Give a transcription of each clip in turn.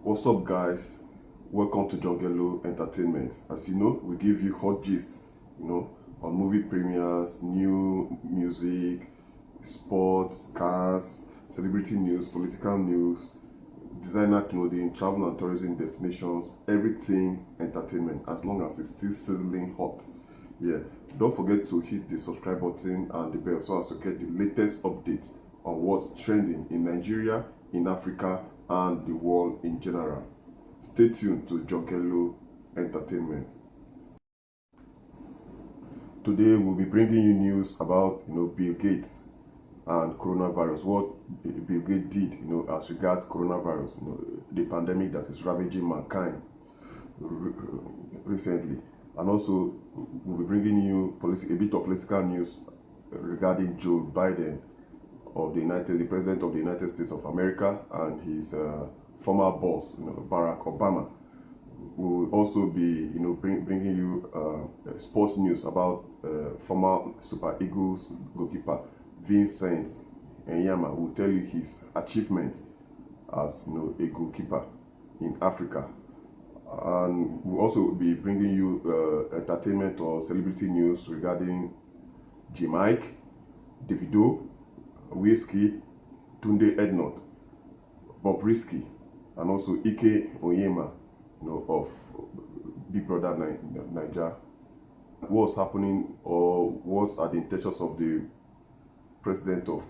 What's up, guys? Welcome to Jongelo Entertainment. As you know, we give you hot gist, on movie premieres, new music, sports, cars, celebrity news, political news, designer clothing, travel and tourism destinations, everything entertainment, as long as it's still sizzling hot. Yeah, don't forget to hit the subscribe button and the bell so as to get the latest updates on what's trending in Nigeria, in Africa, and the world in general. Stay tuned to Jongelo Entertainment. Today we'll be bringing you news about Bill Gates and coronavirus. What Bill Gates did, as regards coronavirus, the pandemic that is ravaging mankind recently, and also we'll be bringing you a bit of political news regarding Joe Biden the president of the United States of America, and his former boss, Barack Obama. We'll also be, bringing you sports news about former Super Eagles goalkeeper Vincent Enyeama. Will tell you his achievements as a goalkeeper in Africa. And we'll also be bringing you entertainment or celebrity news regarding J-Mike, Davido, Whiskey, Tunde Ednut, Bobrisky, and also Ike Onyema, of Big Brother Naija. What's happening, or what are the intentions of the president of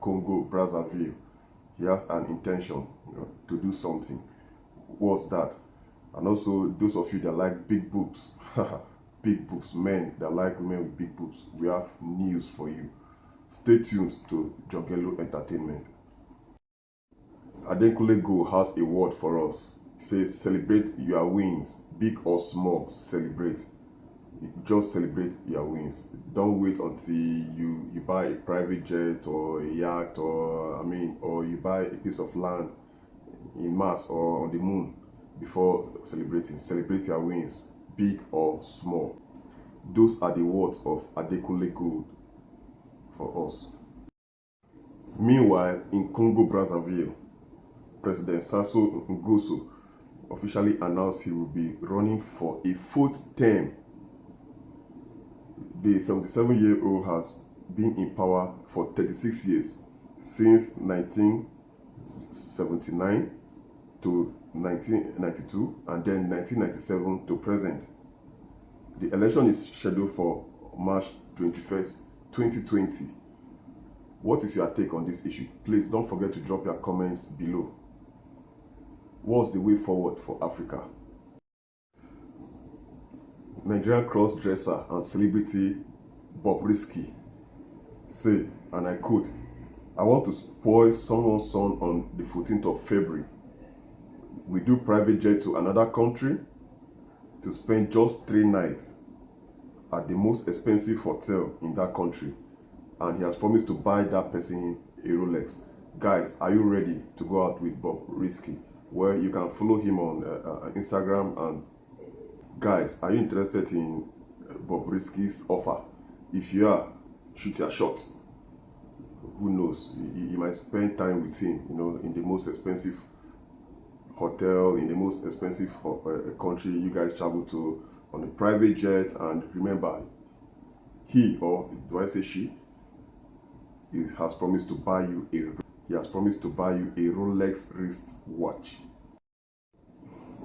Congo Brazzaville? He has an intention, to do something. What's that? And also, those of you that like big boobs, big boobs, men that like women with big boobs, we have news for you. Stay tuned to Jongelo Entertainment. Adekunle Gold has a word for us. It says, celebrate your wins, big or small, celebrate. Just celebrate your wins. Don't wait until you buy a private jet or a yacht, or you buy a piece of land in Mars or on the moon before celebrating. Celebrate your wins, big or small. Those are the words of Adekunle Gold for us. Meanwhile, in Congo Brazzaville, President Sassou Nguesso officially announced he will be running for a fourth term. The 77-year-old has been in power for 36 years, since 1979 to 1992, and then 1997 to present. The election is scheduled for March 21st, 2020. What is your take on this issue? Please don't forget to drop your comments below. What's the way forward for Africa? Nigerian cross-dresser and celebrity Bobrisky say, and I quote, "I want to spoil someone's son on the 14th of February. We do private jet to another country to spend just 3 nights at the most expensive hotel in that country, and he has promised to buy that person a Rolex." Guys, are you ready to go out with Bobrisky? Well, you can follow him on Instagram. And guys, are you interested in Bobrisky's offer? If you are, shoot your shot. Who knows, you might spend time with him, in the most expensive hotel, in the most expensive country you guys travel to, on a private jet. And remember, he, or do I say she, has promised to buy you a Rolex wrist watch.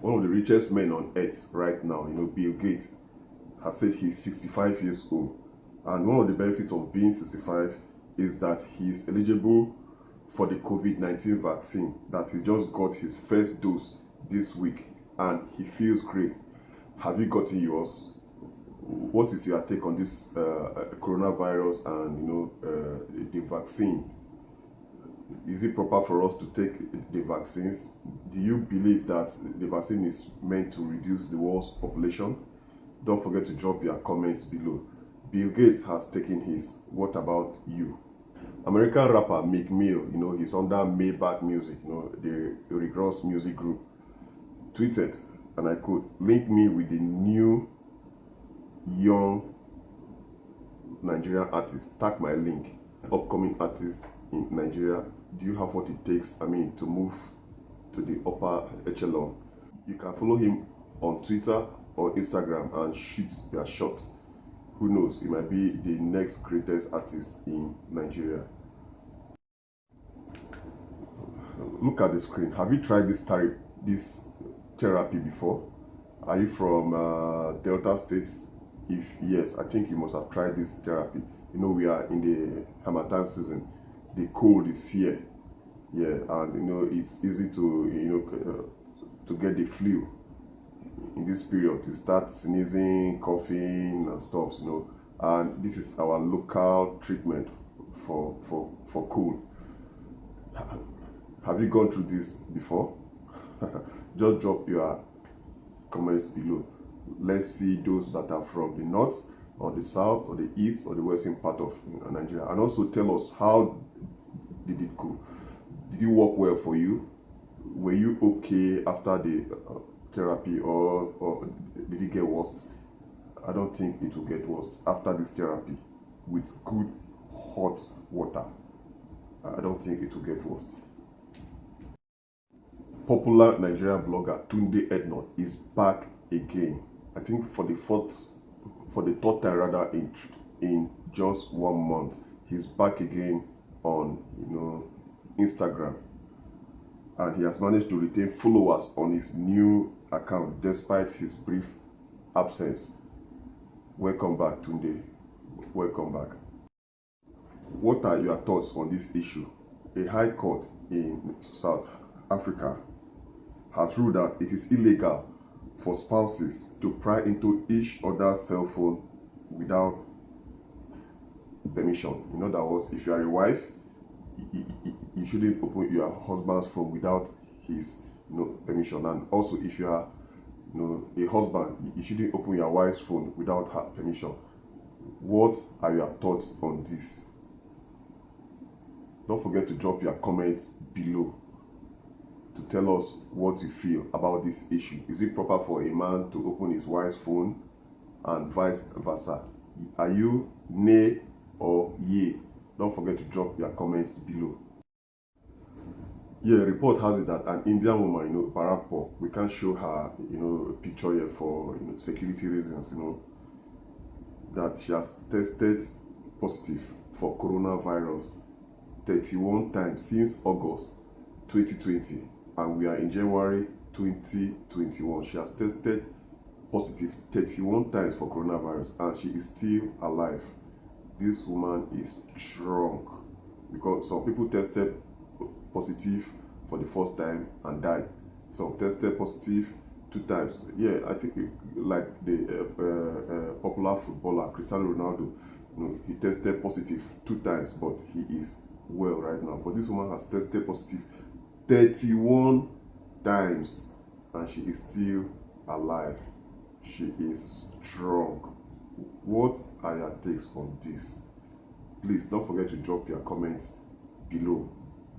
One of the richest men on earth right now, Bill Gates, has said he's 65 years old. And one of the benefits of being 65 is that he is eligible for the COVID-19 vaccine, that he just got his first dose this week, and he feels great. Have you gotten yours? What is your take on this coronavirus and the vaccine? Is it proper for us to take the vaccines? Do you believe that the vaccine is meant to reduce the world's population? Don't forget to drop your comments below. Bill Gates has taken his. What about you? American rapper Meek Mill, he's under Maybach Music, the Rick Ross music group, tweeted, and I quote, "Link me with the new young Nigerian artist. Tag my link. Upcoming artists in Nigeria, do you have what it takes, to move to the upper echelon. You can follow him on Twitter or Instagram and shoot your shot. Who knows, he might be the next greatest artist in Nigeria. Look at the screen. Have you tried this therapy before? Are you from Delta State? If yes, I think you must have tried this therapy. You know, we are in the Harmattan season. The cold is here. Yeah, and you know it's easy to get the flu in this period. You start sneezing, coughing, and stuff. You know, and this is our local treatment for cold. Have you gone through this before? Just drop your comments below. Let's see those that are from the north or the south or the east or the western part of Nigeria, and also tell us how did it go. Did it work well for you? Were you okay after the therapy, or did it get worse? I don't think it will get worse after this therapy with good hot water. I don't think it will get worse. Popular Nigerian blogger Tunde Ednut is back again. I think for the third time rather in just 1 month. He's back again on Instagram, and he has managed to retain followers on his new account despite his brief absence. Welcome back, Tunde. Welcome back. What are your thoughts on this issue? A high court in South Africa has ruled that it is illegal for spouses to pry into each other's cell phone without permission. In other words, if you are a wife, you shouldn't open your husband's phone without his permission. And also, if you are a husband, you shouldn't open your wife's phone without her permission. What are your thoughts on this? Don't forget to drop your comments below to tell us what you feel about this issue. Is it proper for a man to open his wife's phone and vice versa? Are you nay or yay? Don't forget to drop your comments below. Yeah, report has it that an Indian woman, Bharatpur, we can't show her, a picture here for security reasons, that she has tested positive for coronavirus 31 times since August 2020, and we are in January 2021. She has tested positive 31 times for coronavirus, and she is still alive. This woman is strong, because some people tested positive for the first time and died. Some tested positive 2 times. Yeah, I think like the popular footballer Cristiano Ronaldo, he tested positive 2 times, but he is well right now. But this woman has tested positive 31 times, and she is still alive. She is strong. What are your takes on this? Please don't forget to drop your comments below,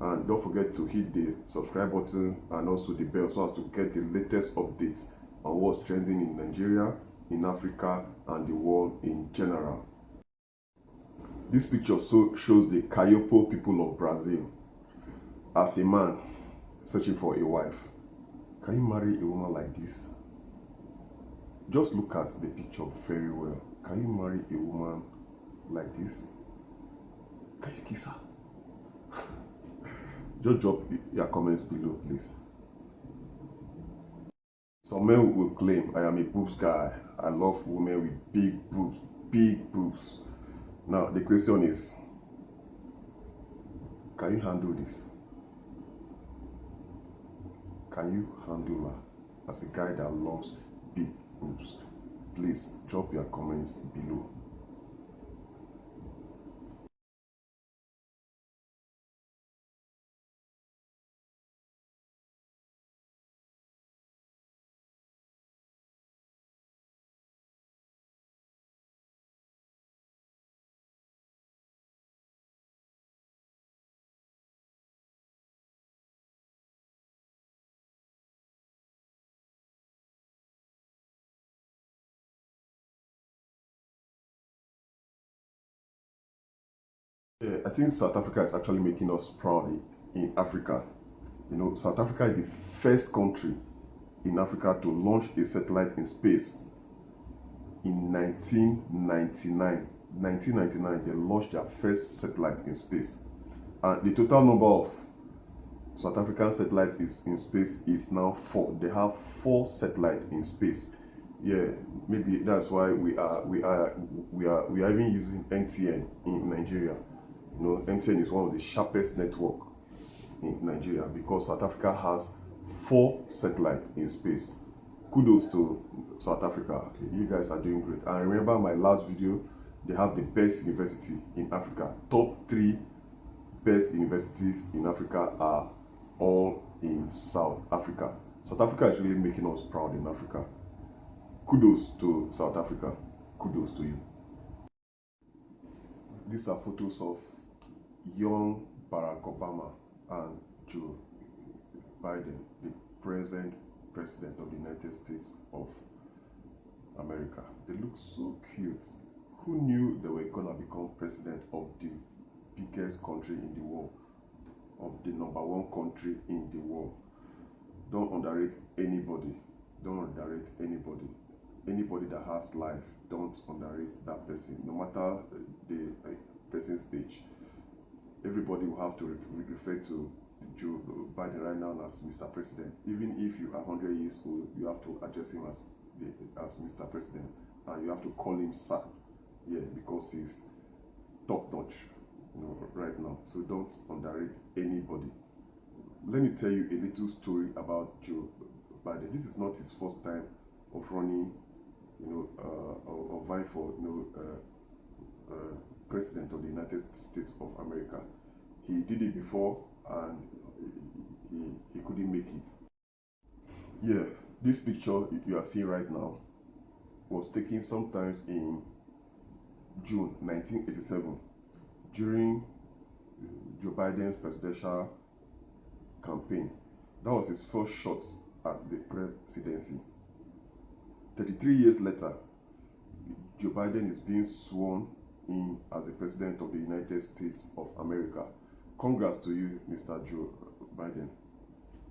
and don't forget to hit the subscribe button and also the bell so as to get the latest updates on what's trending in Nigeria, in Africa, and the world in general. This picture shows the Kayopo people of Brazil. As a man searching for a wife, can you marry a woman like this? Just look at the picture very well. Can you marry a woman like this? Can you kiss her? Just drop your comments below, please. Some men will claim, I am a boobs guy. I love women with big boobs, big boobs. Now, the question is, can you handle this? Can you handle her as a guy that loves big boobs? Please drop your comments below. Yeah, I think South Africa is actually making us proud in Africa. You know, South Africa is the first country in Africa to launch a satellite in space in 1999. 1999, they launched their first satellite in space. And the total number of South African satellites in space is now 4. They have 4 satellites in space. Yeah, maybe that's why we are even using MTN in Nigeria. You know, MTN is one of the sharpest network in Nigeria because South Africa has 4 satellites in space. Kudos to South Africa. You guys are doing great. And remember my last video, they have the best university in Africa. Top 3 best universities in Africa are all in South Africa. South Africa is really making us proud in Africa. Kudos to South Africa. Kudos to you. These are photos of young Barack Obama and Joe Biden, the present president of the United States of America. They look so cute. Who knew they were gonna become president of the biggest country in the world, of the #1 country in the world? Don't underrate anybody. Don't underrate anybody. Anybody that has life, don't underrate that person, no matter the person's age. Everybody will have to refer to Joe Biden right now as Mr. President. Even if you are 100 years old, you have to address him as Mr. President, and you have to call him sir. Yeah, because he's top notch, you know, right now. So don't underrate anybody. Let me tell you a little story about Joe Biden. This is not his first time of running, you know, or vying for, you know, president of the United States of America. He did it before and he couldn't make it. Yeah, this picture you are seeing right now was taken sometimes in June 1987 during Joe Biden's presidential campaign. That was his first shot at the presidency. 33 years later, Joe Biden is being sworn in as the president of the United States of America. Congrats to you, Mr. Joe Biden.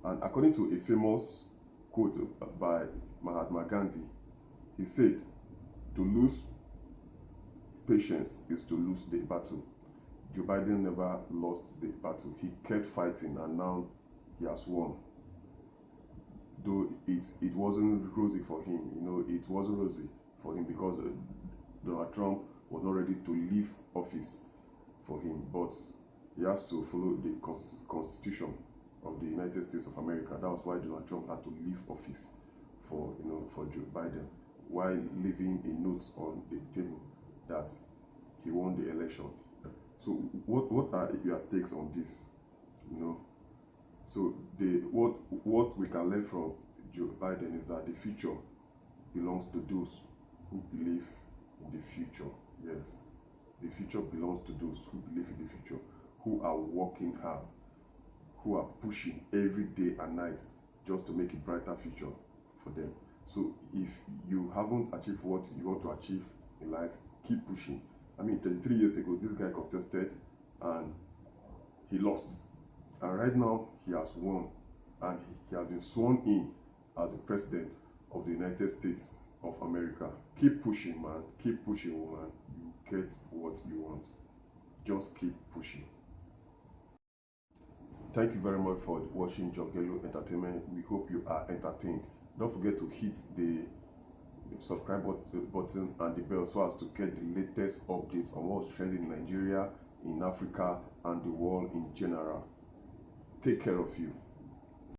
And according to a famous quote by Mahatma Gandhi, he said, "To lose patience is to lose the battle." Joe Biden never lost the battle. He kept fighting and now he has won. Though it wasn't rosy for him, you know, it wasn't rosy for him because Donald Trump was not ready to leave office for him, but he has to follow the Constitution of the United States of America. That was why Donald Trump had to leave office for, you know, for Joe Biden, while leaving a note on the table that he won the election. So what are your takes on this? You know, so what we can learn from Joe Biden is that the future belongs to those who believe in the future. Yes, the future belongs to those who believe in the future, who are working hard, who are pushing every day and night just to make a brighter future for them. So if you haven't achieved what you want to achieve in life, keep pushing. I mean, 33 years ago, this guy contested and he lost. And right now, he has won and he has been sworn in as the president of the United States of America. Keep pushing, man. Keep pushing, woman. You get what you want. Just keep pushing. Thank you very much for watching Jogelo Entertainment. We hope you are entertained. Don't forget to hit the subscribe button and the bell so as to get the latest updates on what's trending in Nigeria, in Africa, and the world in general. Take care of you.